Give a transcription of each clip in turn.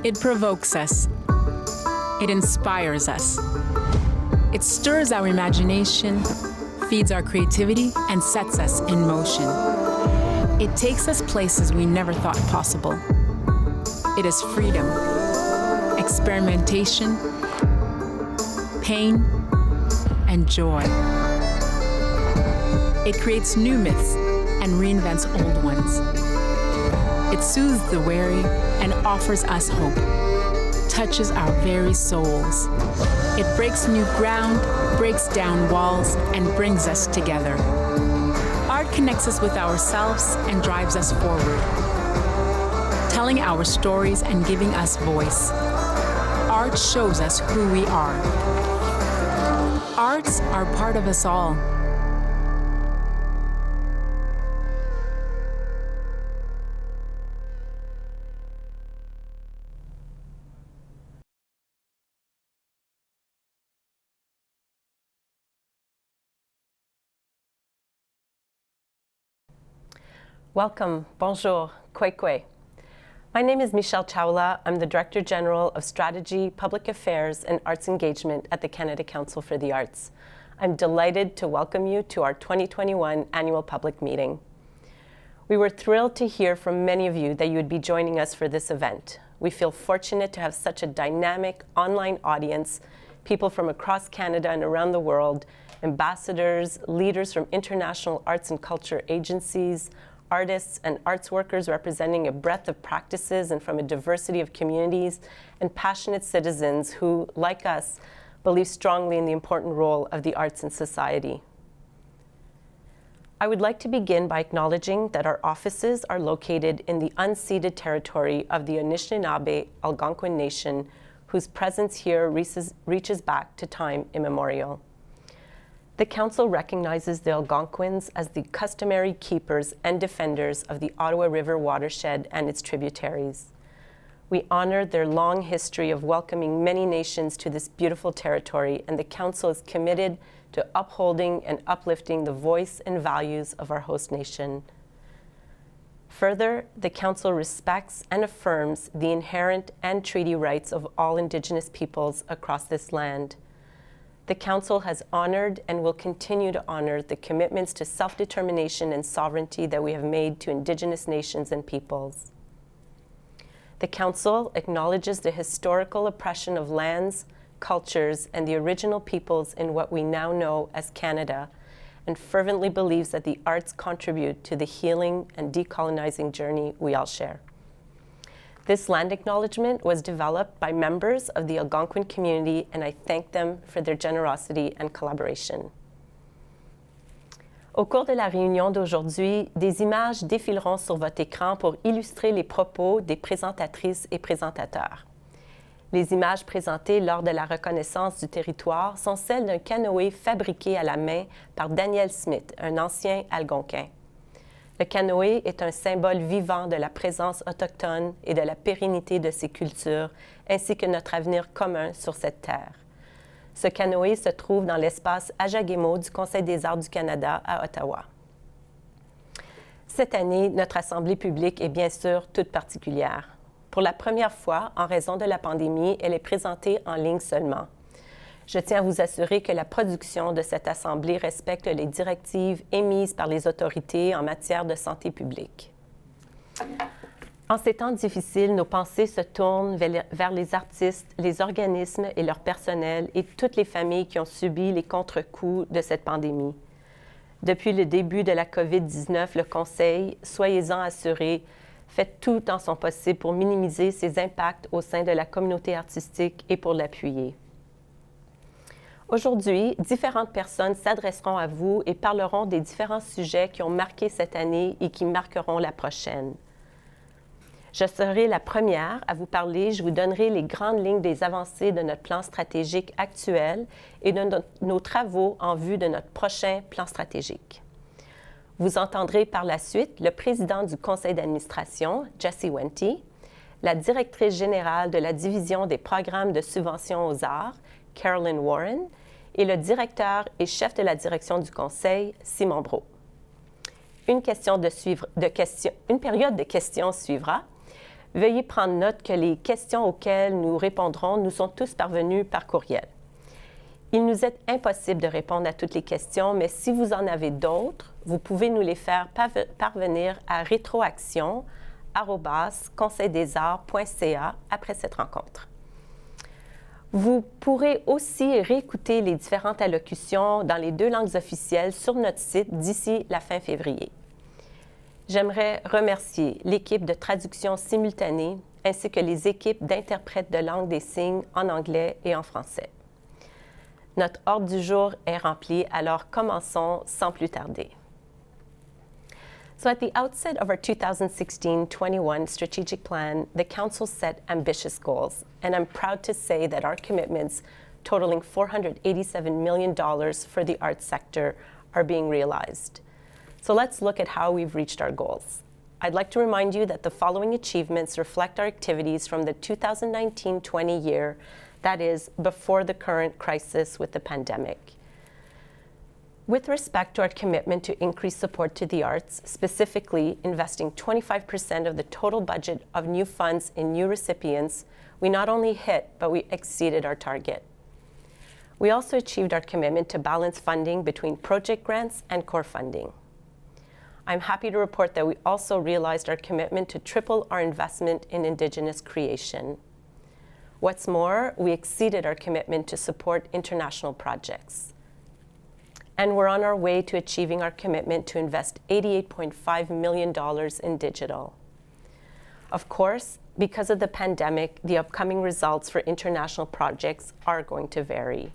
It provokes us. It inspires us. It stirs our imagination, feeds our creativity, and sets us in motion. It takes us places we never thought possible. It is freedom, experimentation, pain, and joy. It creates new myths and reinvents old ones. It soothes the weary and offers us hope, touches our very souls. It breaks new ground, breaks down walls, and brings us together. Art connects us with ourselves and drives us forward, telling our stories and giving us voice. Art shows us who we are. Arts are part of us all. Welcome, bonjour, kwekwe. My name is Michelle Chawla. I'm the Director General of Strategy, Public Affairs, and Arts Engagement at the Canada Council for the Arts. I'm delighted to welcome you to our 2021 annual public meeting. We were thrilled to hear from many of you that you would be joining us for this event. We feel fortunate to have such a dynamic online audience, people from across Canada and around the world, ambassadors, leaders from international arts and culture agencies, artists and arts workers representing a breadth of practices and from a diversity of communities, and passionate citizens who, like us, believe strongly in the important role of the arts in society. I would like to begin by acknowledging that our offices are located in the unceded territory of the Anishinaabe Algonquin Nation, whose presence here reaches back to time immemorial. The Council recognizes the Algonquins as the customary keepers and defenders of the Ottawa River watershed and its tributaries. We honor their long history of welcoming many nations to this beautiful territory, and the Council is committed to upholding and uplifting the voice and values of our host nation. Further, the Council respects and affirms the inherent and treaty rights of all Indigenous peoples across this land. The Council has honored and will continue to honor the commitments to self-determination and sovereignty that we have made to Indigenous nations and peoples. The Council acknowledges the historical oppression of lands, cultures, and the original peoples in what we now know as Canada, and fervently believes that the arts contribute to the healing and decolonizing journey we all share. This land acknowledgement was developed by members of the Algonquin community, and I thank them for their generosity and collaboration. Au cours de la réunion d'aujourd'hui, des images défileront sur votre écran pour illustrer les propos des présentatrices et présentateurs. Les images présentées lors de la reconnaissance du territoire sont celles d'un canoë fabriqué à la main par Daniel Smith, un ancien Algonquin. Le canoë est un symbole vivant de la présence autochtone et de la pérennité de ces cultures, ainsi que notre avenir commun sur cette terre. Ce canoë se trouve dans l'espace Ajagemo du Conseil des arts du Canada à Ottawa. Cette année, notre assemblée publique est bien sûr toute particulière. Pour la première fois, en raison de la pandémie, elle est présentée en ligne seulement. Je tiens à vous assurer que la production de cette assemblée respecte les directives émises par les autorités en matière de santé publique. En ces temps difficiles, nos pensées se tournent vers les artistes, les organismes et leur personnel et toutes les familles qui ont subi les contre-coups de cette pandémie. Depuis le début de la COVID-19, le Conseil, soyez-en assurés, fait tout en son possible pour minimiser ses impacts au sein de la communauté artistique et pour l'appuyer. Aujourd'hui, différentes personnes s'adresseront à vous et parleront des différents sujets qui ont marqué cette année et qui marqueront la prochaine. Je serai la première à vous parler. Je vous donnerai les grandes lignes des avancées de notre plan stratégique actuel et de nos travaux en vue de notre prochain plan stratégique. Vous entendrez par la suite le président du conseil d'administration, Jesse Wente, la directrice générale de la division des programmes de subvention aux arts, Carolyn Warren, et le directeur et chef de la direction du conseil, Simon Brault. Une période de questions suivra, Veuillez prendre note que les questions auxquelles nous répondrons nous sont tous parvenues par courriel. Il nous est impossible de répondre à toutes les questions, mais si vous en avez d'autres, vous pouvez nous les faire parvenir à rétroaction@conseildesarts.ca après cette rencontre. Vous pourrez aussi réécouter les différentes allocutions dans les 2 langues officielles sur notre site d'ici la fin février. J'aimerais remercier l'équipe de traduction simultanée ainsi que les équipes d'interprètes de langue des signes en anglais et en français. Notre ordre du jour est rempli, alors commençons sans plus tarder. So at the outset of our 2016-21 strategic plan, the Council set ambitious goals, and I'm proud to say that our commitments, totaling $487 million for the arts sector, are being realized. So let's look at how we've reached our goals. I'd like to remind you that the following achievements reflect our activities from the 2019-20 year, that is, before the current crisis with the pandemic. With respect to our commitment to increase support to the arts, specifically investing 25% of the total budget of new funds in new recipients, we not only hit, but we exceeded our target. We also achieved our commitment to balance funding between project grants and core funding. I'm happy to report that we also realized our commitment to triple our investment in Indigenous creation. What's more, we exceeded our commitment to support international projects. And we're on our way to achieving our commitment to invest $88.5 million in digital. Of course, because of the pandemic, the upcoming results for international projects are going to vary.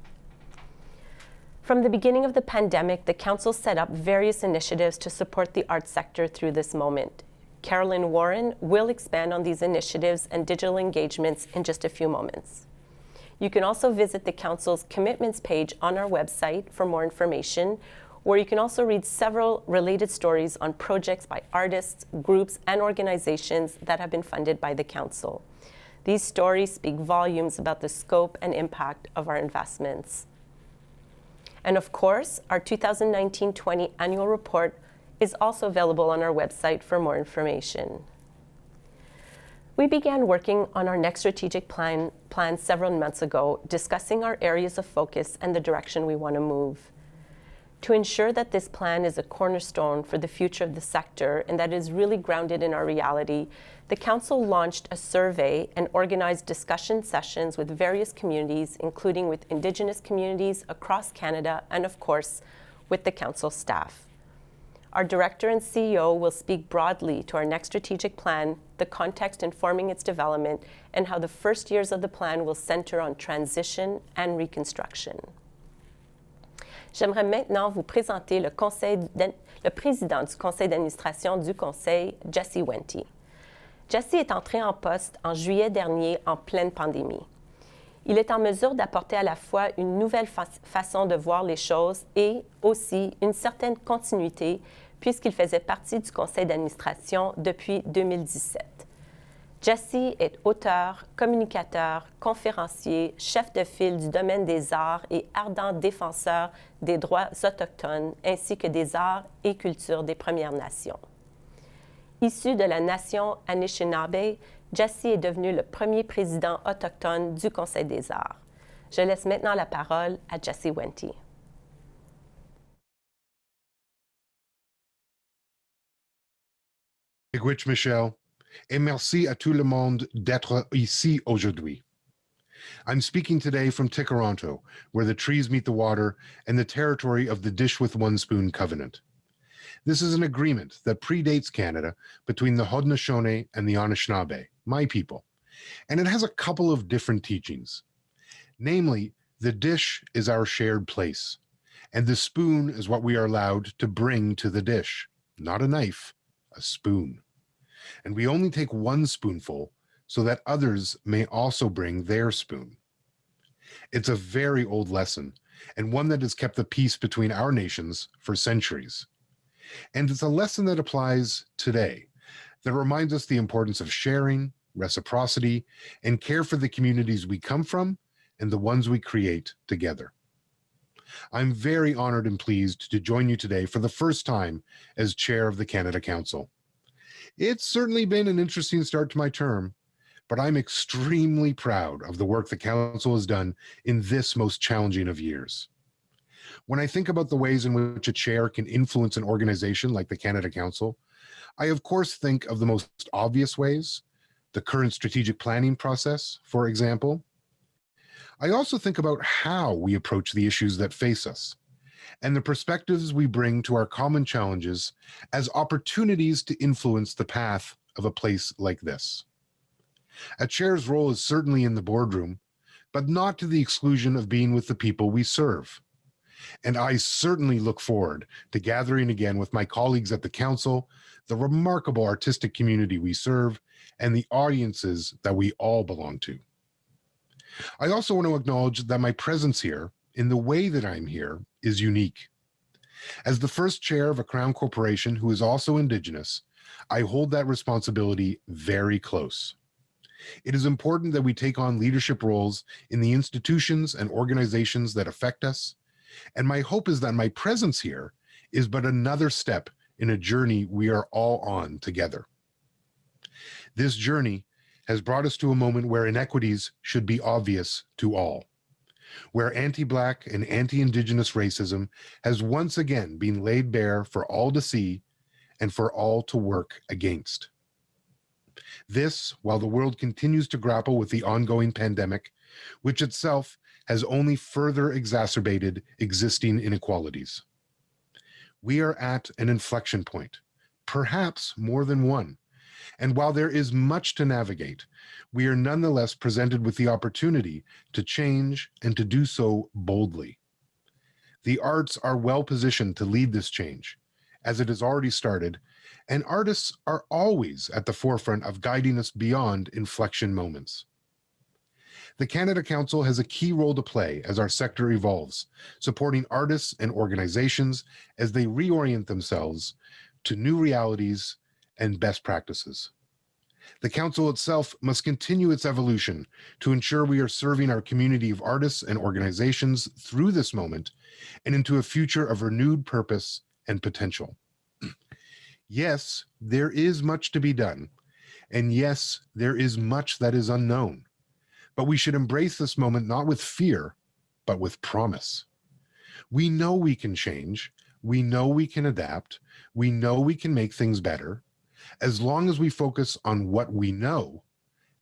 From the beginning of the pandemic, the Council set up various initiatives to support the arts sector through this moment. Carolyn Warren will expand on these initiatives and digital engagements in just a few moments. You can also visit the Council's commitments page on our website for more information, where you can also read several related stories on projects by artists, groups, and organizations that have been funded by the Council. These stories speak volumes about the scope and impact of our investments. And of course, our 2019-20 annual report is also available on our website for more information. We began working on our next strategic plan several months ago, discussing our areas of focus and the direction we want to move. To ensure that this plan is a cornerstone for the future of the sector and that is really grounded in our reality, the Council launched a survey and organized discussion sessions with various communities, including with Indigenous communities across Canada and, of course, with the Council staff. Our Director and CEO will speak broadly to our next strategic plan, the context informing its development, and how the first years of the plan will center on transition and reconstruction. J'aimerais maintenant vous présenter le président du conseil d'administration du conseil, Jesse Wente. Jesse est entré en poste en juillet dernier en pleine pandémie. Il est en mesure d'apporter à la fois une nouvelle façon de voir les choses et aussi une certaine continuité puisqu'il faisait partie du conseil d'administration depuis 2017. Jesse est auteur, communicateur, conférencier, chef de file du domaine des arts et ardent défenseur des droits autochtones ainsi que des arts et cultures des Premières Nations. Issu de la nation Anishinaabe, Jesse est devenu le premier président autochtone du Conseil des arts. Je laisse maintenant la parole à Jesse Wente. Miigwech Michelle, et merci à tout le monde d'être ici aujourd'hui. I'm speaking today from Tikaronto, where the trees meet the water and the territory of the Dish with One Spoon Covenant. This is an agreement that predates Canada between the Haudenosaunee and the Anishinaabe, my people, and it has a couple of different teachings. Namely, the dish is our shared place, and the spoon is what we are allowed to bring to the dish, not a knife, a spoon. And we only take one spoonful so that others may also bring their spoon. It's a very old lesson, and one that has kept the peace between our nations for centuries. And it's a lesson that applies today, that reminds us the importance of sharing, reciprocity, and care for the communities we come from and the ones we create together. I'm very honored and pleased to join you today for the first time as chair of the Canada Council. It's certainly been an interesting start to my term, but I'm extremely proud of the work the Council has done in this most challenging of years. When I think about the ways in which a chair can influence an organization like the Canada Council, I of course think of the most obvious ways, the current strategic planning process, for example. I also think about how we approach the issues that face us and the perspectives we bring to our common challenges as opportunities to influence the path of a place like this. A chair's role is certainly in the boardroom, but not to the exclusion of being with the people we serve. And I certainly look forward to gathering again with my colleagues at the Council, the remarkable artistic community we serve, and the audiences that we all belong to. I also want to acknowledge that my presence here, in the way that I'm here, is unique. As the first chair of a Crown corporation who is also Indigenous, I hold that responsibility very close. It is important that we take on leadership roles in the institutions and organizations that affect us, and my hope is that my presence here is but another step in a journey we are all on together. This journey has brought us to a moment where inequities should be obvious to all, where anti-Black and anti-Indigenous racism has once again been laid bare for all to see and for all to work against. This, while the world continues to grapple with the ongoing pandemic, which itself has only further exacerbated existing inequalities. We are at an inflection point, perhaps more than one. And while there is much to navigate, we are nonetheless presented with the opportunity to change and to do so boldly. The arts are well positioned to lead this change, as it has already started, and artists are always at the forefront of guiding us beyond inflection moments. The Canada Council has a key role to play as our sector evolves, supporting artists and organizations as they reorient themselves to new realities and best practices. The Council itself must continue its evolution to ensure we are serving our community of artists and organizations through this moment and into a future of renewed purpose and potential. Yes, there is much to be done, and yes, there is much that is unknown. But we should embrace this moment not with fear, but with promise. We know we can change. We know we can adapt. We know we can make things better. As long as we focus on what we know,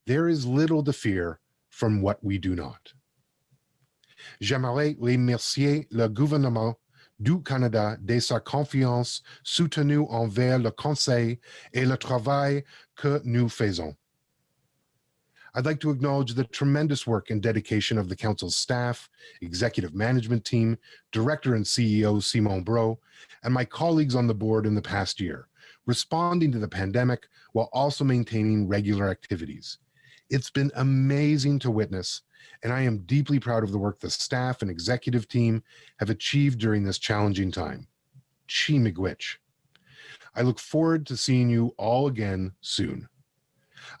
there is little to fear from what we do not. J'aimerais remercier le gouvernement du Canada de sa confiance soutenue envers le Conseil et le travail que nous faisons. I'd like to acknowledge the tremendous work and dedication of the Council's staff, executive management team, Director and CEO Simon Brault, and my colleagues on the board in the past year, responding to the pandemic while also maintaining regular activities. It's been amazing to witness, and I am deeply proud of the work the staff and executive team have achieved during this challenging time. Chi miigwech. I look forward to seeing you all again soon.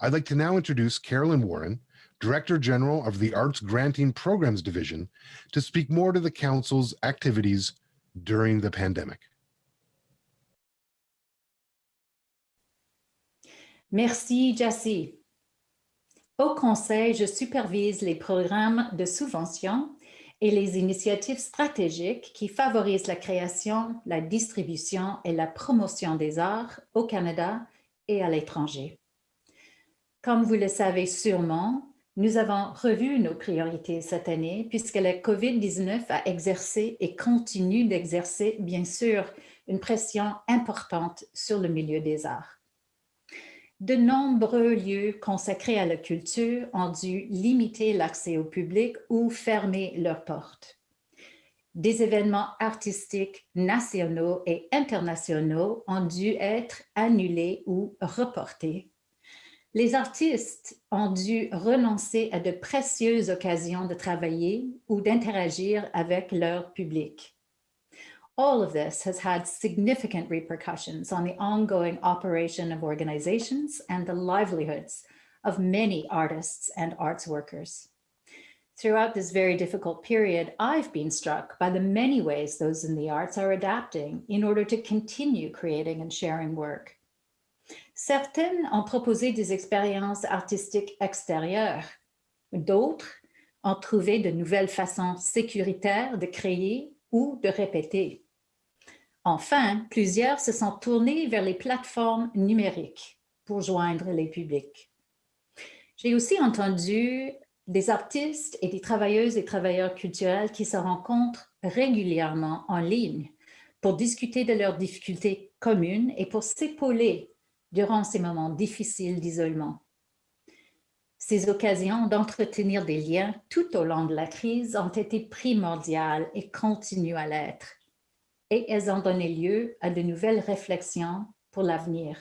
I'd like to now introduce Carolyn Warren, Director General of the Arts Granting Programs Division, to speak more to the Council's activities during the pandemic. Merci, Jassy. Au Conseil, je supervise les programmes de subvention et les initiatives stratégiques qui favorisent la création, la distribution et la promotion des arts au Canada et à l'étranger. Comme vous le savez sûrement, nous avons revu nos priorités cette année puisque la COVID-19 a exercé et continue d'exercer, bien sûr, une pression importante sur le milieu des arts. De nombreux lieux consacrés à la culture ont dû limiter l'accès au public ou fermer leurs portes. Des événements artistiques nationaux et internationaux ont dû être annulés ou reportés. Les artistes ont dû renoncer à de précieuses occasions de travailler ou d'interagir avec leur public. All of this has had significant repercussions on the ongoing operation of organizations and the livelihoods of many artists and arts workers. Throughout this very difficult period, I've been struck by the many ways those in the arts are adapting in order to continue creating and sharing work. Certaines ont proposé des expériences artistiques extérieures. D'autres ont trouvé de nouvelles façons sécuritaires de créer ou de répéter. Enfin, plusieurs se sont tournés vers les plateformes numériques pour joindre les publics. J'ai aussi entendu des artistes et des travailleuses et travailleurs culturels qui se rencontrent régulièrement en ligne pour discuter de leurs difficultés communes et pour s'épauler durant ces moments difficiles d'isolement. Ces occasions d'entretenir des liens tout au long de la crise ont été primordiales et continuent à l'être. Et elles ont donné lieu à de nouvelles réflexions pour l'avenir.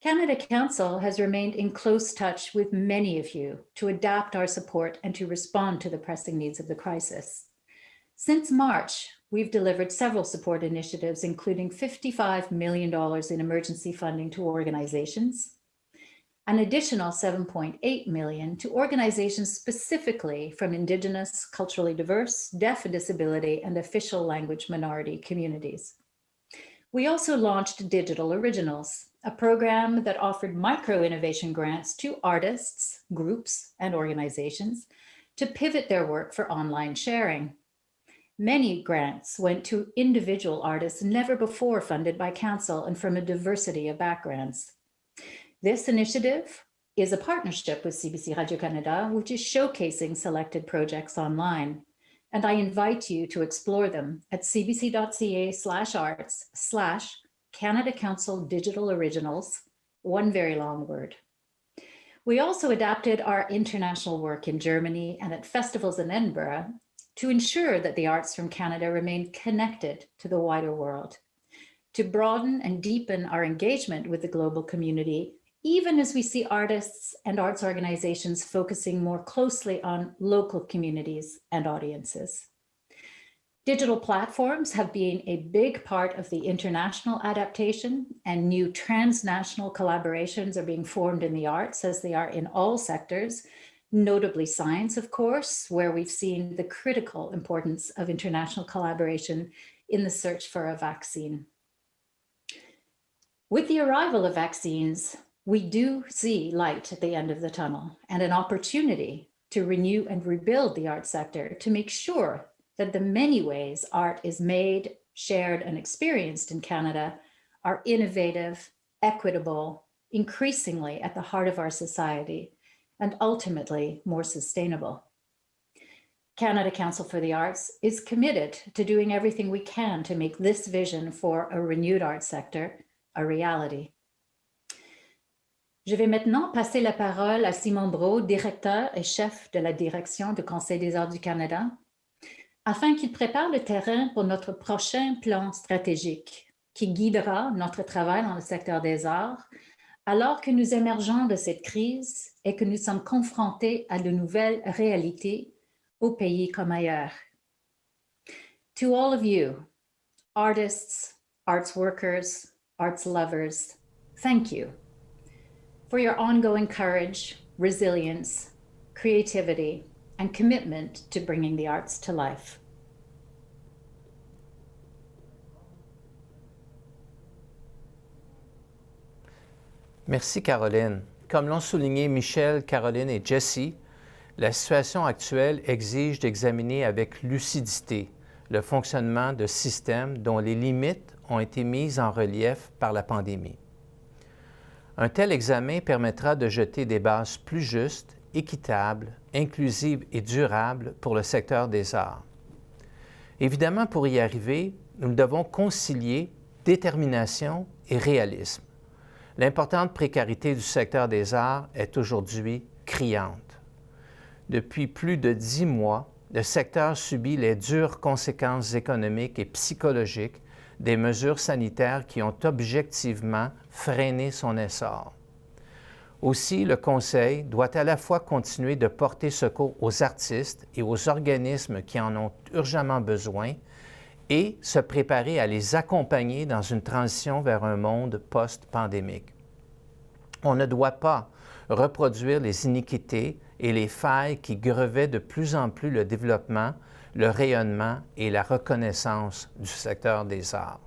Canada Council has remained in close touch with many of you to adapt our support and to respond to the pressing needs of the crisis. Since March, we've delivered several support initiatives, including $55 million in emergency funding to organizations, an additional $7.8 million to organizations specifically from Indigenous, culturally diverse, deaf and disability, and official language minority communities. We also launched Digital Originals, a program that offered micro-innovation grants to artists, groups, and organizations to pivot their work for online sharing. Many grants went to individual artists never before funded by Council and from a diversity of backgrounds. This initiative is a partnership with CBC Radio-Canada, which is showcasing selected projects online. And I invite you to explore them at cbc.ca/arts/Canada Council Digital Originals, one very long word. We also adapted our international work in Germany and at festivals in Edinburgh to ensure that the arts from Canada remain connected to the wider world, to broaden and deepen our engagement with the global community, even as we see artists and arts organizations focusing more closely on local communities and audiences. Digital platforms have been a big part of the international adaptation, and new transnational collaborations are being formed in the arts as they are in all sectors, notably science, of course, where we've seen the critical importance of international collaboration in the search for a vaccine. With the arrival of vaccines, we do see light at the end of the tunnel and an opportunity to renew and rebuild the arts sector to make sure that the many ways art is made, shared, and experienced in Canada are innovative, equitable, increasingly at the heart of our society, and ultimately more sustainable. Canada Council for the Arts is committed to doing everything we can to make this vision for a renewed arts sector a reality. Je vais maintenant passer la parole à Simon Brault, directeur et chef de la direction du Conseil des arts du Canada, afin qu'il prépare le terrain pour notre prochain plan stratégique qui guidera notre travail dans le secteur des arts alors que nous émergeons de cette crise et que nous sommes confrontés à de nouvelles réalités au pays comme ailleurs. To all of you, artists, arts workers, arts lovers, thank you for your ongoing courage, resilience, creativity, and commitment to bringing the arts to life. Merci Caroline. Comme l'ont souligné Michel, Caroline et Jessie, la situation actuelle exige d'examiner avec lucidité le fonctionnement de systèmes dont les limites ont été mises en relief par la pandémie. Un tel examen permettra de jeter des bases plus justes, équitables, inclusives et durables pour le secteur des arts. Évidemment, pour y arriver, nous devons concilier détermination et réalisme. L'importante précarité du secteur des arts est aujourd'hui criante. Depuis plus de 10 mois, le secteur subit les dures conséquences économiques et psychologiques des mesures sanitaires qui ont objectivement freiné son essor. Aussi, le Conseil doit à la fois continuer de porter secours aux artistes et aux organismes qui en ont urgemment besoin et se préparer à les accompagner dans une transition vers un monde post-pandémique. On ne doit pas reproduire les iniquités et les failles qui grevaient de plus en plus le développement, le rayonnement et la reconnaissance du secteur des arts.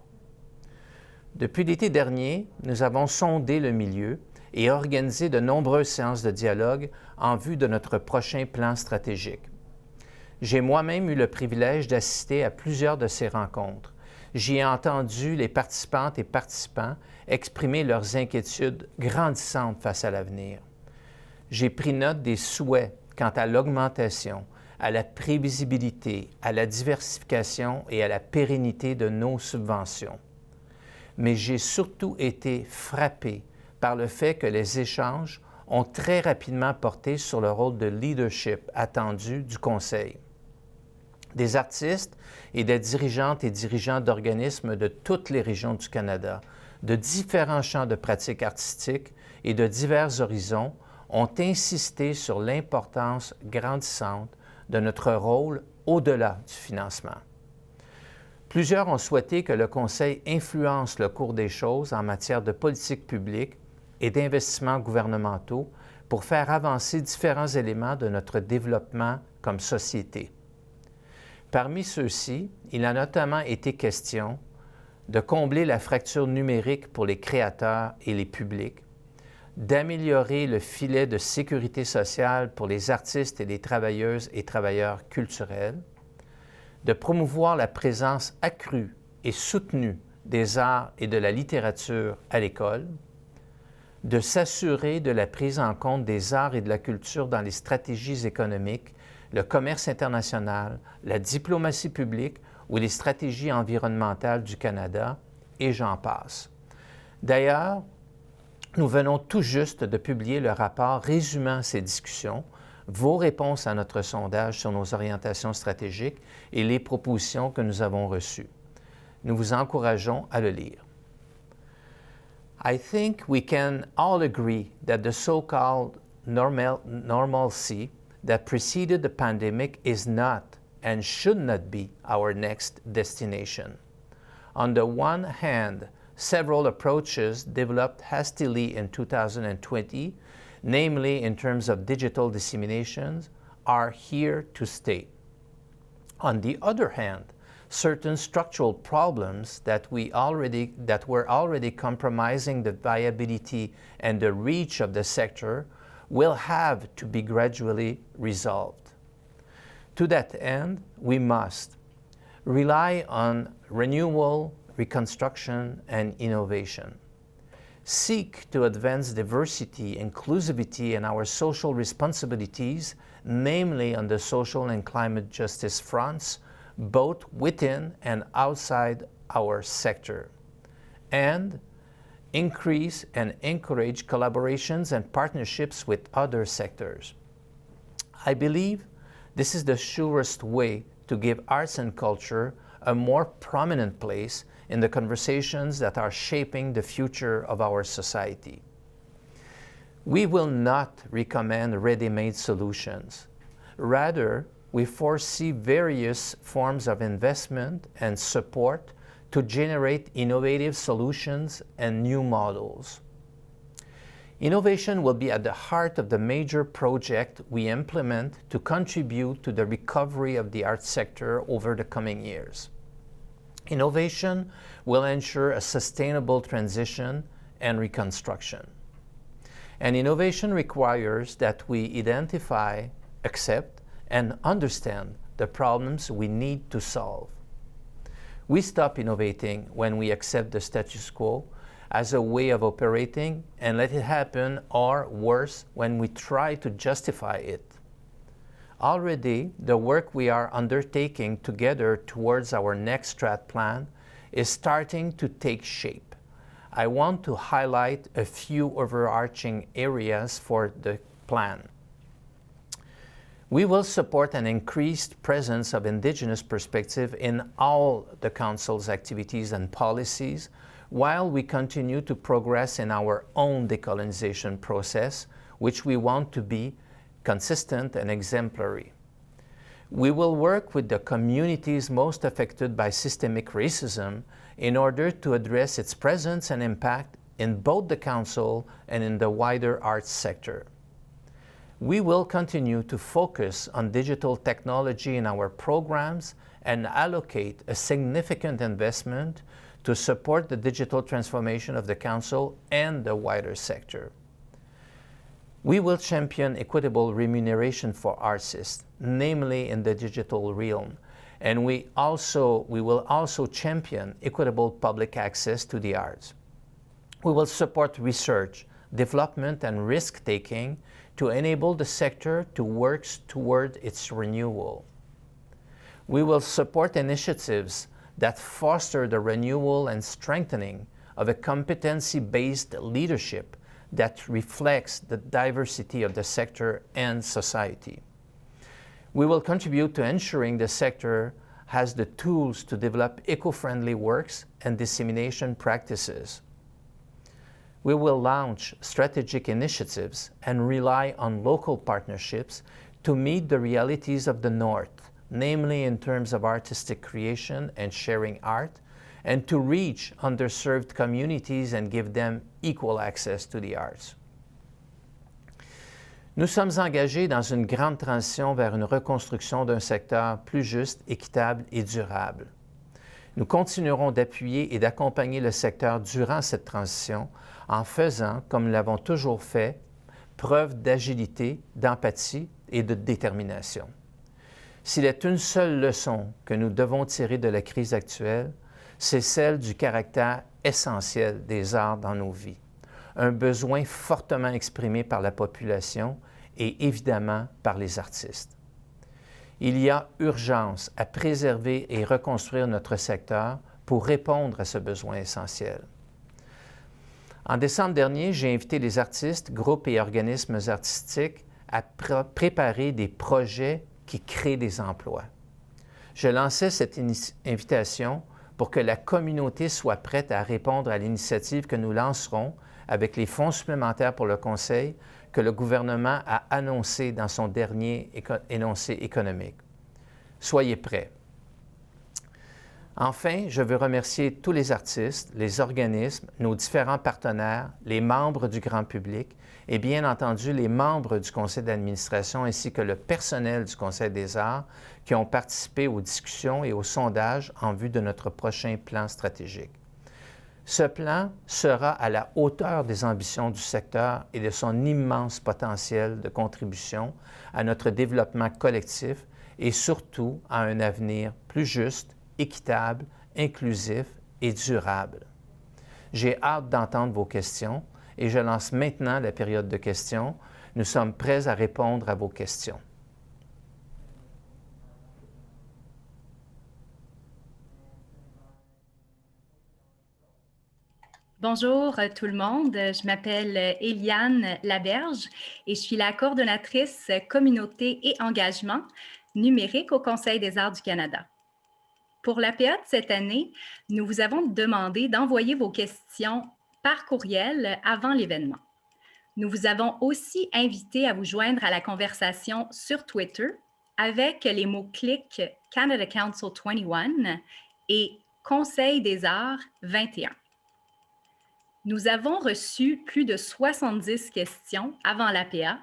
Depuis l'été dernier, nous avons sondé le milieu et organisé de nombreuses séances de dialogue en vue de notre prochain plan stratégique. J'ai moi-même eu le privilège d'assister à plusieurs de ces rencontres. J'y ai entendu les participantes et participants exprimer leurs inquiétudes grandissantes face à l'avenir. J'ai pris note des souhaits quant à l'augmentation, à la prévisibilité, à la diversification et à la pérennité de nos subventions. Mais j'ai surtout été frappé par le fait que les échanges ont très rapidement porté sur le rôle de leadership attendu du Conseil. Des artistes et des dirigeantes et dirigeants d'organismes de toutes les régions du Canada, de différents champs de pratiques artistiques et de divers horizons ont insisté sur l'importance grandissante de notre rôle au-delà du financement. Plusieurs ont souhaité que le Conseil influence le cours des choses en matière de politique publique et d'investissements gouvernementaux pour faire avancer différents éléments de notre développement comme société. Parmi ceux-ci, il a notamment été question de combler la fracture numérique pour les créateurs et les publics, d'améliorer le filet de sécurité sociale pour les artistes et les travailleuses et travailleurs culturels, de promouvoir la présence accrue et soutenue des arts et de la littérature à l'école, de s'assurer de la prise en compte des arts et de la culture dans les stratégies économiques, le commerce international, la diplomatie publique ou les stratégies environnementales du Canada, et j'en passe. D'ailleurs, nous venons tout juste de publier le rapport résumant ces discussions, vos réponses à notre sondage sur nos orientations stratégiques et les propositions que nous avons reçues. Nous vous encourageons à le lire. I think we can all agree that the so-called normalcy that preceded the pandemic is not and should not be our next destination. On the one hand, several approaches developed hastily in 2020, namely in terms of digital disseminations, are here to stay. On the other hand, certain structural problems that were already compromising the viability and the reach of the sector will have to be gradually resolved. To that end, we must rely on renewal, reconstruction, and innovation. Seek to advance diversity, inclusivity, and our social responsibilities, namely on the social and climate justice fronts, both within and outside our sector. And increase and encourage collaborations and partnerships with other sectors. I believe this is the surest way to give arts and culture a more prominent place in the conversations that are shaping the future of our society. We will not recommend ready-made solutions. Rather, we foresee various forms of investment and support to generate innovative solutions and new models. Innovation will be at the heart of the major project we implement to contribute to the recovery of the arts sector over the coming years. Innovation will ensure a sustainable transition and reconstruction. And innovation requires that we identify, accept, and understand the problems we need to solve. We stop innovating when we accept the status quo as a way of operating and let it happen, or worse, when we try to justify it. Already, the work we are undertaking together towards our next strat plan is starting to take shape. I want to highlight a few overarching areas for the plan. We will support an increased presence of Indigenous perspective in all the Council's activities and policies, while we continue to progress in our own decolonization process, which we want to be consistent and exemplary. We will work with the communities most affected by systemic racism in order to address its presence and impact in both the Council and in the wider arts sector. We will continue to focus on digital technology in our programs and allocate a significant investment to support the digital transformation of the Council and the wider sector. We will champion equitable remuneration for artists, namely in the digital realm, and we will also champion equitable public access to the arts. We will support research, development, and risk-taking to enable the sector to work toward its renewal. We will support initiatives that foster the renewal and strengthening of a competency-based leadership that reflects the diversity of the sector and society. We will contribute to ensuring the sector has the tools to develop eco-friendly works and dissemination practices. We will launch strategic initiatives and rely on local partnerships to meet the realities of the North, namely in terms of artistic creation and sharing art, and to reach underserved communities and give them equal access to the arts. Nous sommes engagés dans une grande transition vers une reconstruction d'un secteur plus juste, équitable et durable. Nous continuerons d'appuyer et d'accompagner le secteur durant cette transition en faisant, comme nous l'avons toujours fait, preuve d'agilité, d'empathie et de détermination. S'il est une seule leçon que nous devons tirer de la crise actuelle, c'est celle du caractère essentiel des arts dans nos vies, un besoin fortement exprimé par la population et évidemment par les artistes. Il y a urgence à préserver et reconstruire notre secteur pour répondre à ce besoin essentiel. En décembre dernier, j'ai invité les artistes, groupes et organismes artistiques à préparer des projets qui créent des emplois. Je lançais cette invitation pour que la communauté soit prête à répondre à l'initiative que nous lancerons avec les fonds supplémentaires pour le Conseil que le gouvernement a annoncé dans son dernier énoncé économique. Soyez prêts. Enfin, je veux remercier tous les artistes, les organismes, nos différents partenaires, les membres du grand public et bien entendu les membres du conseil d'administration ainsi que le personnel du Conseil des arts qui ont participé aux discussions et aux sondages en vue de notre prochain plan stratégique. Ce plan sera à la hauteur des ambitions du secteur et de son immense potentiel de contribution à notre développement collectif et surtout à un avenir plus juste, équitable, inclusif et durable. J'ai hâte d'entendre vos questions et je lance maintenant la période de questions. Nous sommes prêts à répondre à vos questions. Bonjour tout le monde, je m'appelle Eliane Laberge et je suis la coordonnatrice communauté et engagement numérique au Conseil des arts du Canada. Pour l'APA de cette année, nous vous avons demandé d'envoyer vos questions par courriel avant l'événement. Nous vous avons aussi invité à vous joindre à la conversation sur Twitter avec les mots-clics Canada Council 21 et Conseil des arts 21. Nous avons reçu plus de 70 questions avant l'APA,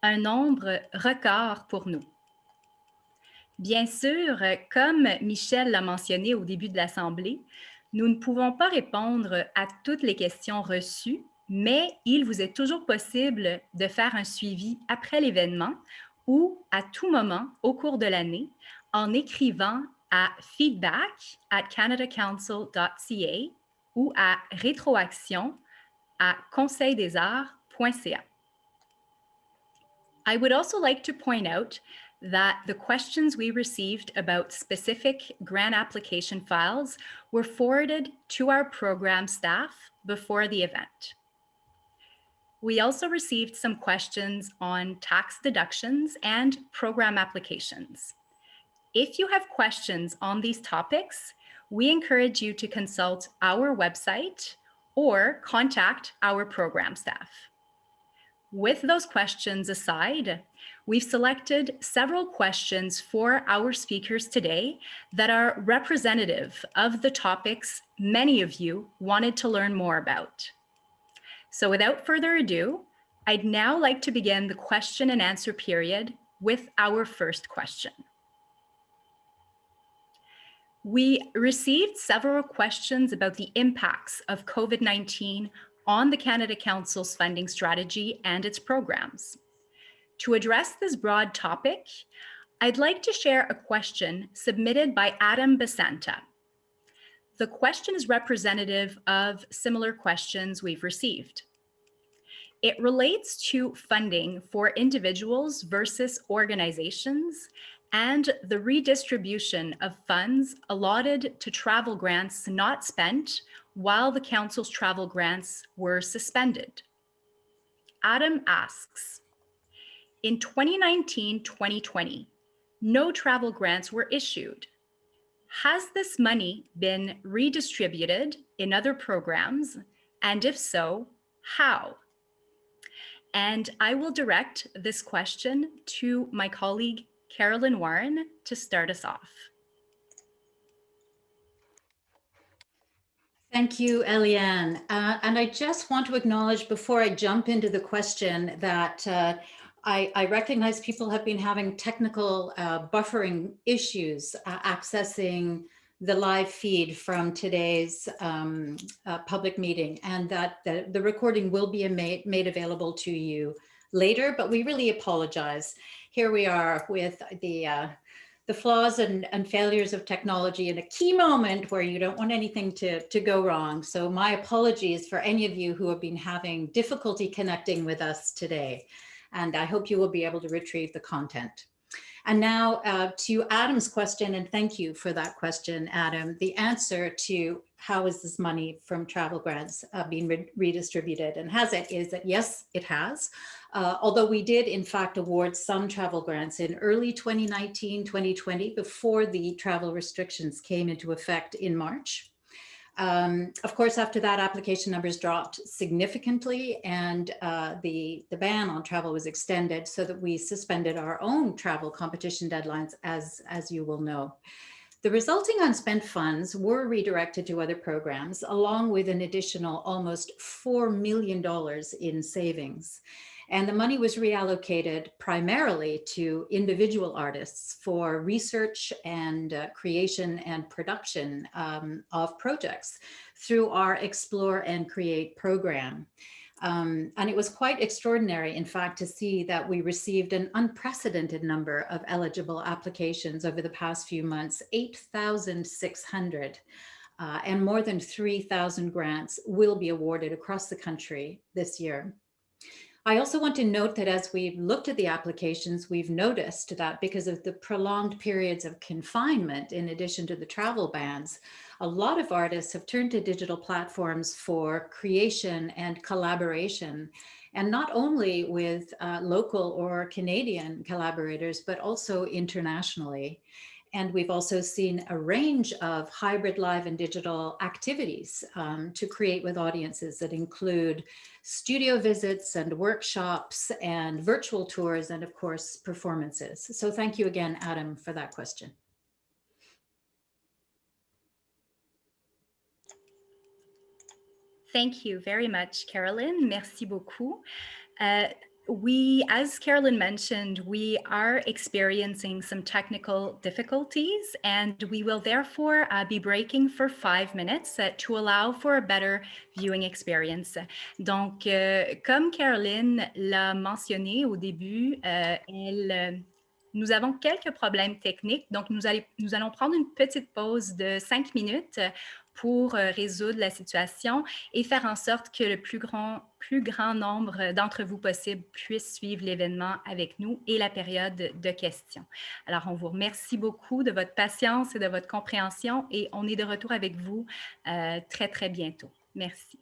un nombre record pour nous. Bien sûr, comme Michel l'a mentionné au début de l'Assemblée, nous ne pouvons pas répondre à toutes les questions reçues, mais il vous est toujours possible de faire un suivi après l'événement ou à tout moment au cours de l'année en écrivant à feedback@canadacouncil.ca ou à rétroaction@conseildesarts.ca. I would also like to point out that the questions we received about specific grant application files were forwarded to our program staff before the event. We also received some questions on tax deductions and program applications. If you have questions on these topics, we encourage you to consult our website or contact our program staff. With those questions aside, we've selected several questions for our speakers today that are representative of the topics many of you wanted to learn more about. So without further ado, I'd now like to begin the question and answer period with our first question. We received several questions about the impacts of COVID-19 on the Canada Council's funding strategy and its programs. To address this broad topic, I'd like to share a question submitted by Adam Basanta. The question is representative of similar questions we've received. It relates to funding for individuals versus organizations and the redistribution of funds allotted to travel grants not spent while the Council's travel grants were suspended. Adam asks, in 2019-2020, no travel grants were issued. Has this money been redistributed in other programs? And if so, how? And I will direct this question to my colleague, Carolyn Warren, to start us off. Thank you, Eliane. And I just want to acknowledge before I jump into the question that I recognize people have been having technical buffering issues accessing the live feed from today's public meeting, and that the recording will be made available to you later, but we really apologize. Here we are with the flaws and failures of technology in a key moment where you don't want anything to go wrong. So my apologies for any of you who have been having difficulty connecting with us today. And I hope you will be able to retrieve the content. And now to Adam's question, and thank you for that question, Adam. The answer to how is this money from travel grants being redistributed and has it is that yes, it has. Although we did in fact award some travel grants in early 2019, 2020, before the travel restrictions came into effect in March. Of course, after that, application numbers dropped significantly, and the ban on travel was extended so that we suspended our own travel competition deadlines, as you will know. The resulting unspent funds were redirected to other programs, along with an additional almost $4 million in savings. And the money was reallocated primarily to individual artists for research and creation and production of projects through our Explore and Create program. And it was quite extraordinary, in fact, to see that we received an unprecedented number of eligible applications over the past few months, 8,600. And more than 3,000 grants will be awarded across the country this year. I also want to note that as we've looked at the applications, we've noticed that because of the prolonged periods of confinement, in addition to the travel bans, a lot of artists have turned to digital platforms for creation and collaboration, and not only with local or Canadian collaborators, but also internationally. And we've also seen a range of hybrid live and digital activities to create with audiences that include studio visits and workshops and virtual tours and, of course, performances. So thank you again, Adam, for that question. Thank you very much, Carolyn. Merci beaucoup. As Carolyn mentioned, we are experiencing some technical difficulties, and we will therefore be breaking for 5 minutes to allow for a better viewing experience. Donc, comme Carolyn l'a mentionné au début, nous avons quelques problèmes techniques, donc nous allons prendre une petite pause de 5 minutes pour résoudre la situation et faire en sorte que le plus grand nombre d'entre vous possible puisse suivre l'événement avec nous et la période de questions. Alors, on vous remercie beaucoup de votre patience et de votre compréhension et on est de retour avec vous très, très bientôt. Merci.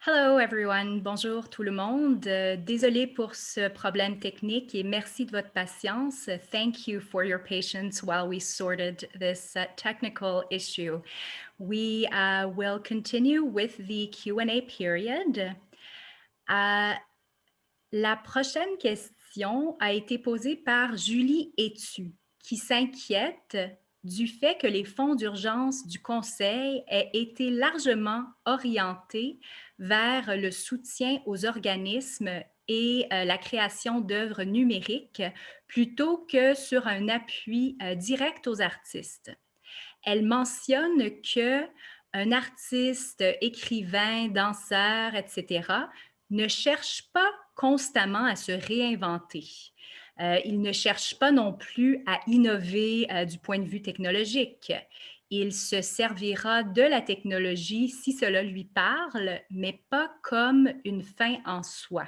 Hello everyone, bonjour tout le monde. Désolé pour ce problème technique et merci de votre patience. Thank you for your patience while we sorted this technical issue. We will continue with the Q&A period. La prochaine question a été posée par Julie Etu, qui s'inquiète du fait que les fonds d'urgence du Conseil aient été largement orientés vers le soutien aux organismes et la création d'œuvres numériques plutôt que sur un appui direct aux artistes. Elle mentionne qu'un artiste, écrivain, danseur, etc., ne cherche pas constamment à se réinventer. Il ne cherche pas non plus à innover du point de vue technologique. Il se servira de la technologie si cela lui parle, mais pas comme une fin en soi.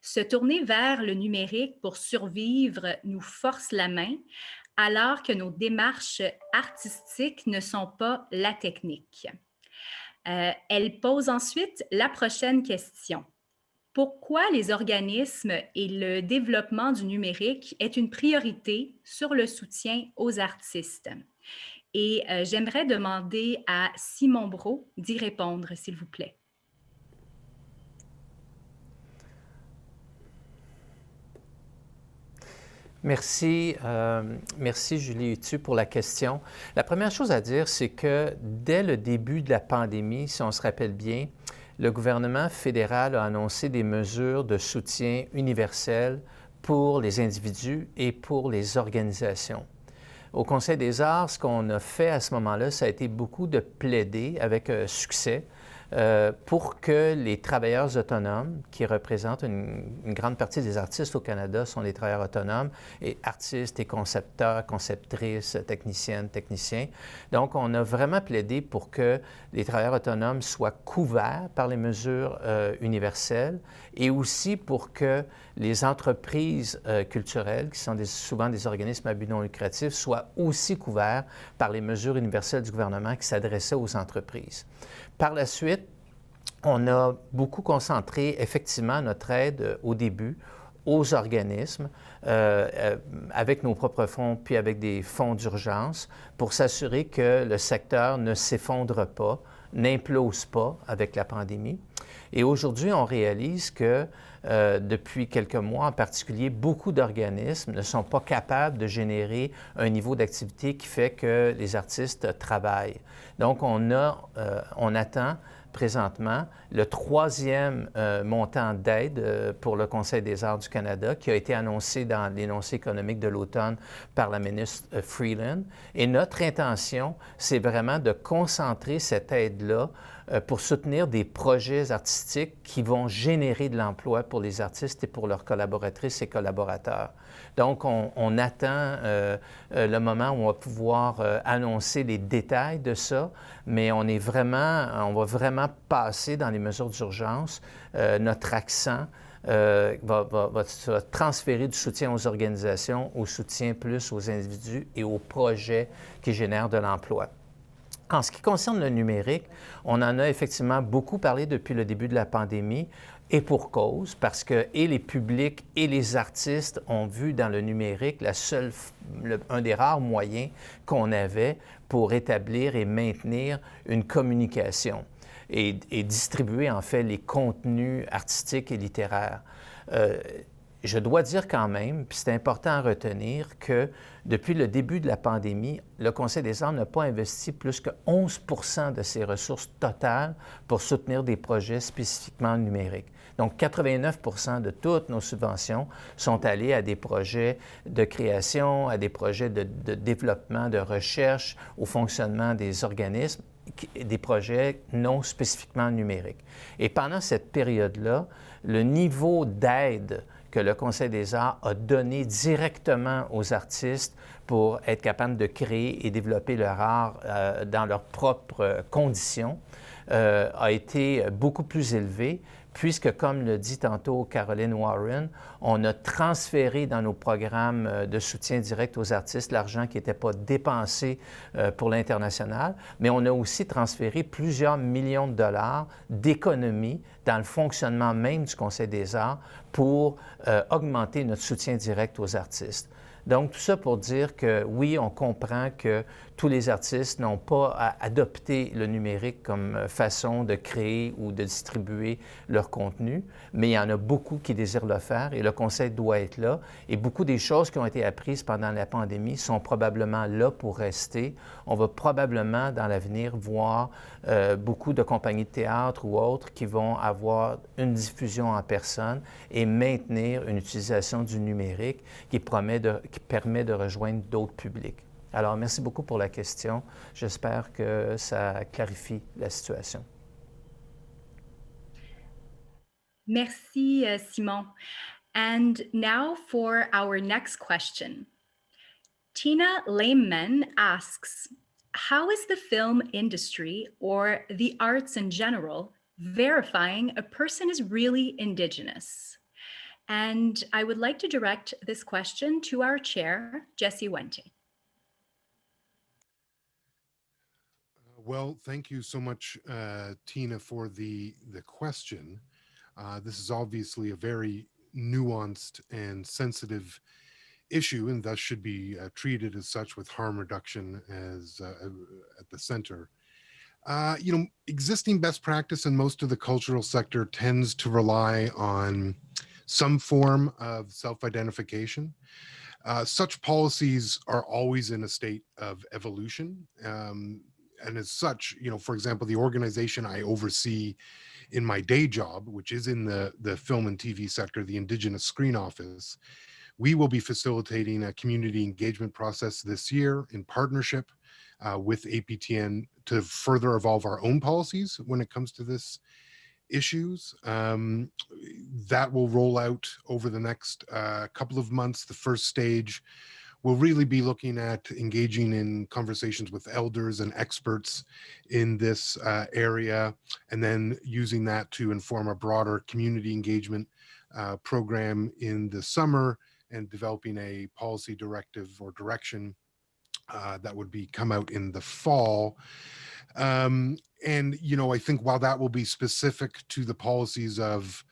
Se tourner vers le numérique pour survivre nous force la main, alors que nos démarches artistiques ne sont pas la technique. Elle pose ensuite la prochaine question. Pourquoi les organismes et le développement du numérique est une priorité sur le soutien aux artistes? Et j'aimerais demander à Simon Brault d'y répondre, s'il vous plaît. Merci, merci Julie Hutu pour la question. La première chose à dire, c'est que dès le début de la pandémie, si on se rappelle bien, le gouvernement fédéral a annoncé des mesures de soutien universel pour les individus et pour les organisations. Au Conseil des arts, ce qu'on a fait à ce moment-là, ça a été beaucoup de plaider avec succès pour que les travailleurs autonomes, qui représentent une grande partie des artistes au Canada, sont des travailleurs autonomes, et artistes et concepteurs, conceptrices, techniciennes, techniciens. Donc, on a vraiment plaidé pour que les travailleurs autonomes soient couverts par les mesures universelles et aussi pour que les entreprises culturelles, qui sont souvent des organismes à but non lucratif, soient aussi couverts par les mesures universelles du gouvernement qui s'adressaient aux entreprises. Par la suite, on a beaucoup concentré effectivement notre aide au début aux organismes avec nos propres fonds puis avec des fonds d'urgence pour s'assurer que le secteur ne s'effondre pas, n'implose pas avec la pandémie. Et aujourd'hui, on réalise que depuis quelques mois en particulier, beaucoup d'organismes ne sont pas capables de générer un niveau d'activité qui fait que les artistes travaillent. Donc, on attend présentement le troisième montant d'aide pour le Conseil des arts du Canada qui a été annoncé dans l'énoncé économique de l'automne par la ministre Freeland. Et notre intention, c'est vraiment de concentrer cette aide-là pour soutenir des projets artistiques qui vont générer de l'emploi pour les artistes et pour leurs collaboratrices et collaborateurs. Donc, on attend le moment où on va pouvoir annoncer les détails de ça, mais on va vraiment passer dans les mesures d'urgence. Notre accent va transférer du soutien aux organisations au soutien plus aux individus et aux projets qui génèrent de l'emploi. En ce qui concerne le numérique, on en a effectivement beaucoup parlé depuis le début de la pandémie, et pour cause, parce que et les publics et les artistes ont vu dans le numérique un des rares moyens qu'on avait pour établir et maintenir une communication et distribuer en fait les contenus artistiques et littéraires. Je dois dire quand même, puis c'est important à retenir, que depuis le début de la pandémie, le Conseil des arts n'a pas investi plus que 11 % de ses ressources totales pour soutenir des projets spécifiquement numériques. Donc, 89 % de toutes nos subventions sont allées à des projets de création, à des projets de développement, de recherche, au fonctionnement des organismes, des projets non spécifiquement numériques. Et pendant cette période-là, le niveau d'aide que le Conseil des arts a donné directement aux artistes pour être capables de créer et développer leur art dans leurs propres conditions a été beaucoup plus élevé, puisque, comme le dit tantôt Caroline Warren, on a transféré dans nos programmes de soutien direct aux artistes l'argent qui n'était pas dépensé pour l'international, mais on a aussi transféré plusieurs millions de dollars d'économies dans le fonctionnement même du Conseil des arts pour augmenter notre soutien direct aux artistes. Donc, tout ça pour dire que oui, on comprend que tous les artistes n'ont pas à adopter le numérique comme façon de créer ou de distribuer leur contenu, mais il y en a beaucoup qui désirent le faire et le Conseil doit être là. Et beaucoup des choses qui ont été apprises pendant la pandémie sont probablement là pour rester. On va probablement, dans l'avenir, voir beaucoup de compagnies de théâtre ou autres qui vont avoir une diffusion en personne et maintenir une utilisation du numérique qui permet de rejoindre d'autres publics. Alors, merci beaucoup pour la question. J'espère que ça clarifie la situation. Merci, Simon. And now for our next question. Tina Lehman asks, how is the film industry or the arts in general verifying a person is really Indigenous? And I would like to direct this question to our chair, Jesse Wente. Well, thank you so much, Tina, for the question. This is obviously a very nuanced and sensitive issue, and thus should be treated as such, with harm reduction as at the center. Existing best practice in most of the cultural sector tends to rely on some form of self-identification. Such policies are always in a state of evolution. And as such, for example, the organization I oversee in my day job, which is in the film and TV sector, the Indigenous Screen Office, we will be facilitating a community engagement process this year in partnership with APTN to further evolve our own policies when it comes to this issues. That will roll out over the next couple of months. The first stage will really be looking at engaging in conversations with elders and experts in this area, and then using that to inform a broader community engagement program in the summer, and developing a policy directive or direction that would come out in the fall. And I think while that will be specific to the policies of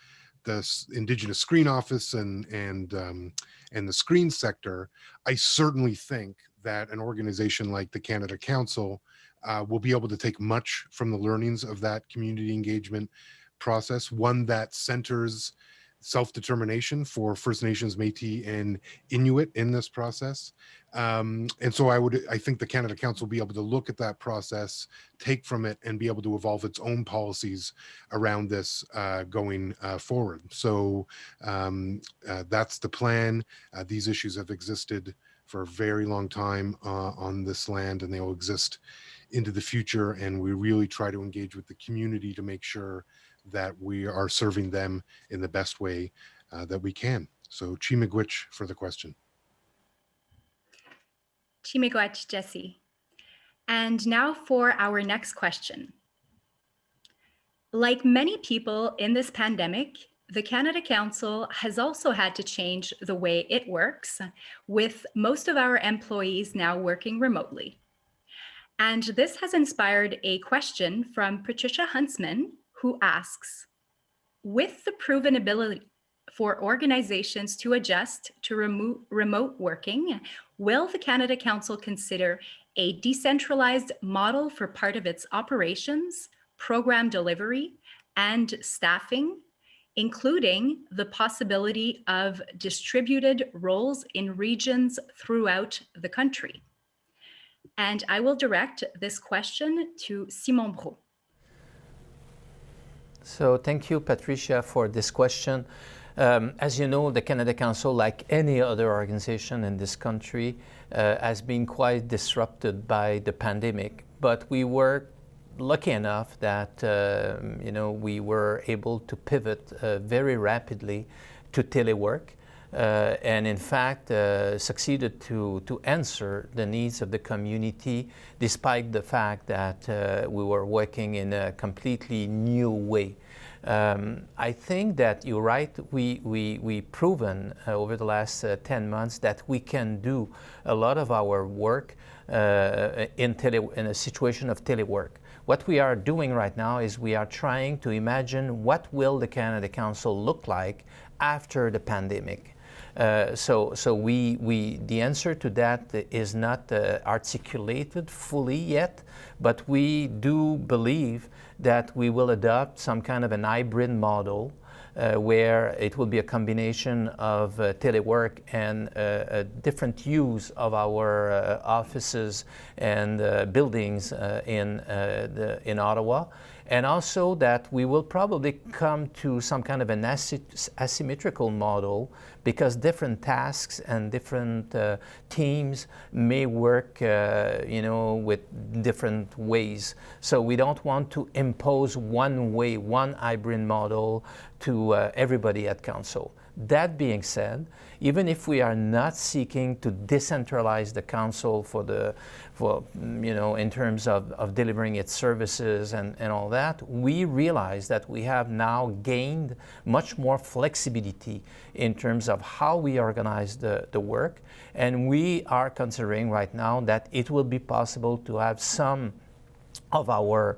the Indigenous Screen Office and the screen sector, I certainly think that an organization like the Canada Council will be able to take much from the learnings of that community engagement process, one that centers self-determination for First Nations, Métis, and Inuit in this process. And so I think the Canada Council will be able to look at that process, take from it, and be able to evolve its own policies around this going forward. So that's the plan. These issues have existed for a very long time on this land, and they will exist into the future. And we really try to engage with the community to make sure that we are serving them in the best way that we can. So Chi-miigwech for the question. Chi-miigwech, Jesse. And now for our next question. Like many people in this pandemic, the Canada Council has also had to change the way it works, with most of our employees now working remotely. And this has inspired a question from Patricia Huntsman, who asks, with the proven ability for organizations to adjust to remote working, will the Canada Council consider a decentralized model for part of its operations, program delivery, and staffing, including the possibility of distributed roles in regions throughout the country? And I will direct this question to Simon Brault. So thank you, Patricia, for this question. As you know, the Canada Council, like any other organization in this country, has been quite disrupted by the pandemic. But we were lucky enough that we were able to pivot very rapidly to telework, and in fact succeeded to answer the needs of the community, despite the fact that we were working in a completely new way. I think that you're right. We've proven over the last 10 months that we can do a lot of our work in a situation of telework. What we are doing right now is we are trying to imagine what will the Canada Council look like after the pandemic. The answer to that is not articulated fully yet, but we do believe that we will adopt some kind of an hybrid model where it will be a combination of telework and a different use of our offices and buildings in Ottawa. And also that we will probably come to some kind of an asymmetrical model, because different tasks and different teams may work with different ways. So we don't want to impose one way, one hybrid model to everybody at Council. That being said, even if we are not seeking to decentralize the Council in terms of delivering its services and all that, we realize that we have now gained much more flexibility in terms of how we organize the work. And we are considering right now that it will be possible to have some of our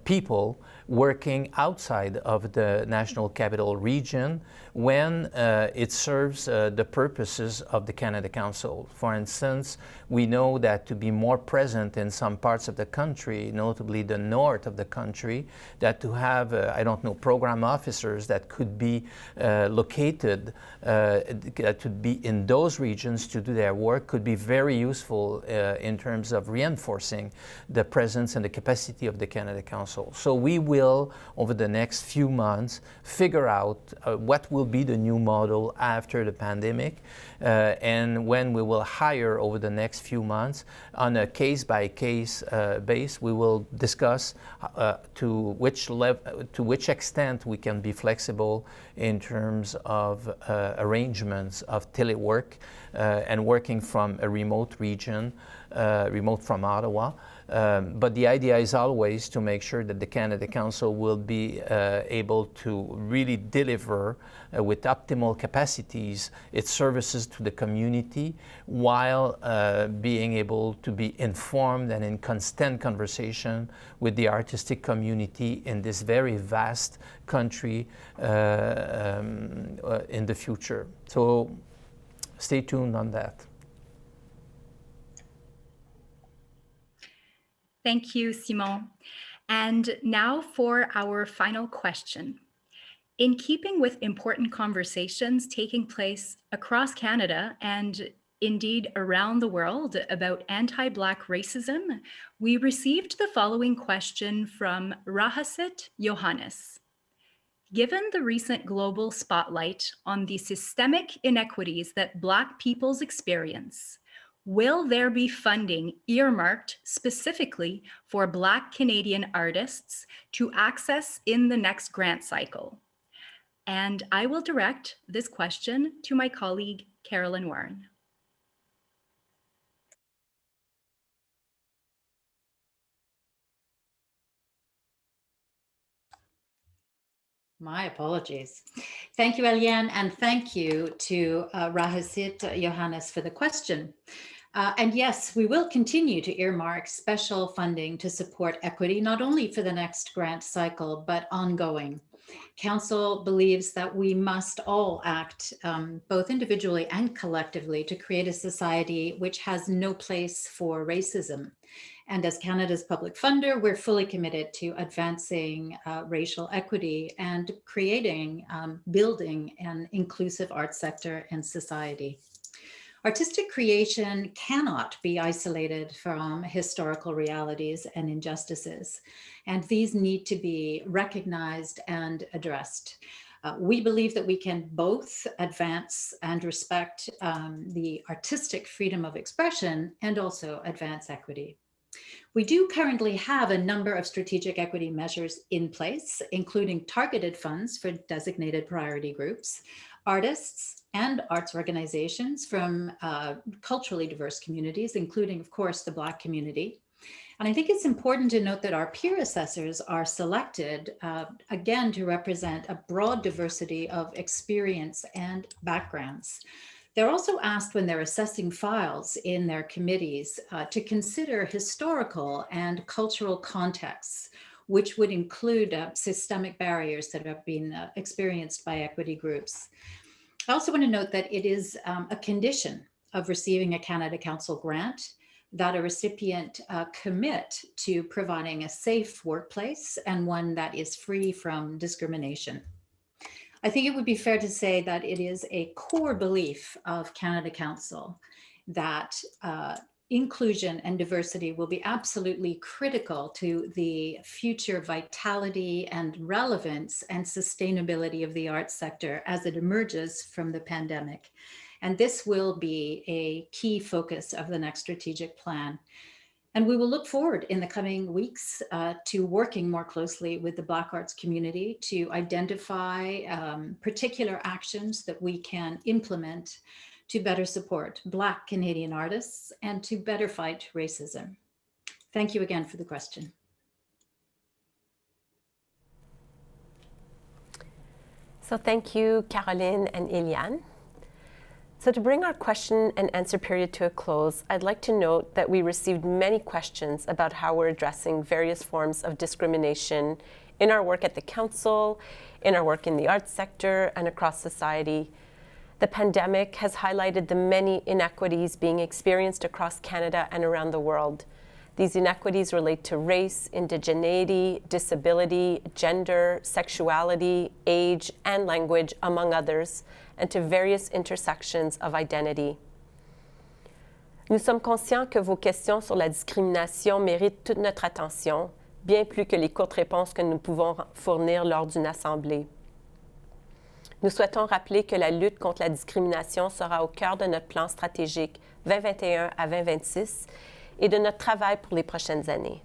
people working outside of the National Capital Region when it serves the purposes of the Canada Council. For instance, we know that to be more present in some parts of the country, notably the north of the country, that to have, program officers that could be located, to be in those regions to do their work could be very useful in terms of reinforcing the presence and the capacity of the Canada Council. So we will, over the next few months, figure out what will be the new model after the pandemic, and when we will hire over the next few months on a case-by-case basis, we will discuss to which extent we can be flexible in terms of arrangements of telework and working from a remote region, remote from Ottawa. But the idea is always to make sure that the Canada Council will be able to really deliver with optimal capacities its services to the community, while being able to be informed and in constant conversation with the artistic community in this very vast country in the future. So stay tuned on that. Thank you, Simon. And now for our final question. In keeping with important conversations taking place across Canada and indeed around the world about anti-Black racism, we received the following question from Rahasit Johannes. Given the recent global spotlight on the systemic inequities that Black peoples experience, will there be funding earmarked specifically for Black Canadian artists to access in the next grant cycle? And I will direct this question to my colleague, Carolyn Warren. My apologies. Thank you, Eliane, and thank you to Rahasit Johannes for the question. And yes, we will continue to earmark special funding to support equity, not only for the next grant cycle, but ongoing. Council believes that we must all act both individually and collectively to create a society which has no place for racism. And as Canada's public funder, we're fully committed to advancing racial equity and creating, building an inclusive arts sector and society. Artistic creation cannot be isolated from historical realities and injustices, and these need to be recognized and addressed. We believe that we can both advance and respect the artistic freedom of expression and also advance equity. We do currently have a number of strategic equity measures in place, including targeted funds for designated priority groups, artists, and arts organizations from culturally diverse communities, including, of course, the Black community. And I think it's important to note that our peer assessors are selected, again, to represent a broad diversity of experience and backgrounds. They're also asked when they're assessing files in their committees to consider historical and cultural contexts, which would include systemic barriers that have been experienced by equity groups. I also want to note that it is a condition of receiving a Canada Council grant that a recipient commit to providing a safe workplace and one that is free from discrimination. I think it would be fair to say that it is a core belief of Canada Council that inclusion and diversity will be absolutely critical to the future vitality and relevance and sustainability of the arts sector as it emerges from the pandemic. And this will be a key focus of the next strategic plan. And we will look forward in the coming weeks to working more closely with the Black arts community to identify particular actions that we can implement to better support Black Canadian artists and to better fight racism. Thank you again for the question. So thank you, Caroline and Eliane. So to bring our question and answer period to a close, I'd like to note that we received many questions about how we're addressing various forms of discrimination in our work at the Council, in our work in the arts sector, and across society. The pandemic has highlighted the many inequities being experienced across Canada and around the world. These inequities relate to race, indigeneity, disability, gender, sexuality, age, and language, among others, and to various intersections of identity. Nous sommes conscients que vos questions sur la discrimination méritent toute notre attention, bien plus que les courtes réponses que nous pouvons fournir lors d'une assemblée. Nous souhaitons rappeler que la lutte contre la discrimination sera au cœur de notre plan stratégique 2021 à 2026 et de notre travail pour les prochaines années.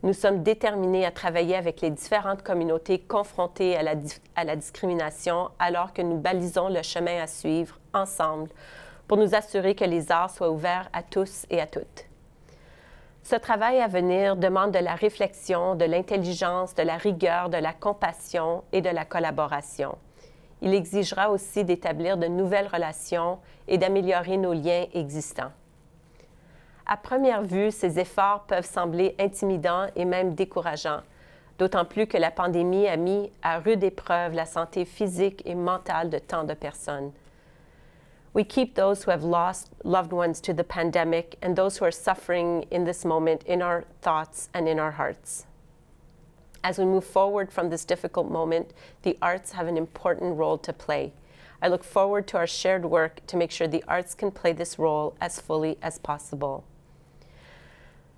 Nous sommes déterminés à travailler avec les différentes communautés confrontées à la discrimination alors que nous balisons le chemin à suivre ensemble pour nous assurer que les arts soient ouverts à tous et à toutes. Ce travail à venir demande de la réflexion, de l'intelligence, de la rigueur, de la compassion et de la collaboration. Il exigera aussi d'établir de nouvelles relations et d'améliorer nos liens existants. À première vue, ces efforts peuvent sembler intimidants et même décourageants, d'autant plus que la pandémie a mis à rude épreuve la santé physique et mentale de tant de personnes. We keep those who have lost loved ones to the pandemic and those who are suffering in this moment in our thoughts and in our hearts. As we move forward from this difficult moment, the arts have an important role to play. I look forward to our shared work to make sure the arts can play this role as fully as possible.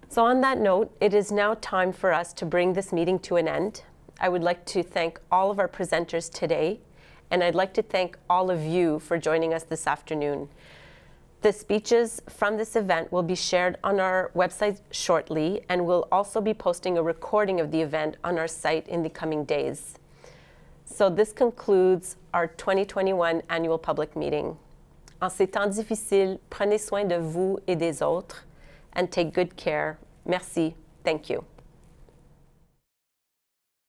So on that note, it is now time for us to bring this meeting to an end. I would like to thank all of our presenters today, and I'd like to thank all of you for joining us this afternoon. The speeches from this event will be shared on our website shortly, and we'll also be posting a recording of the event on our site in the coming days. So this concludes our 2021 annual public meeting. En ces temps difficiles, prenez soin de vous et des autres, and take good care. Merci. Thank you.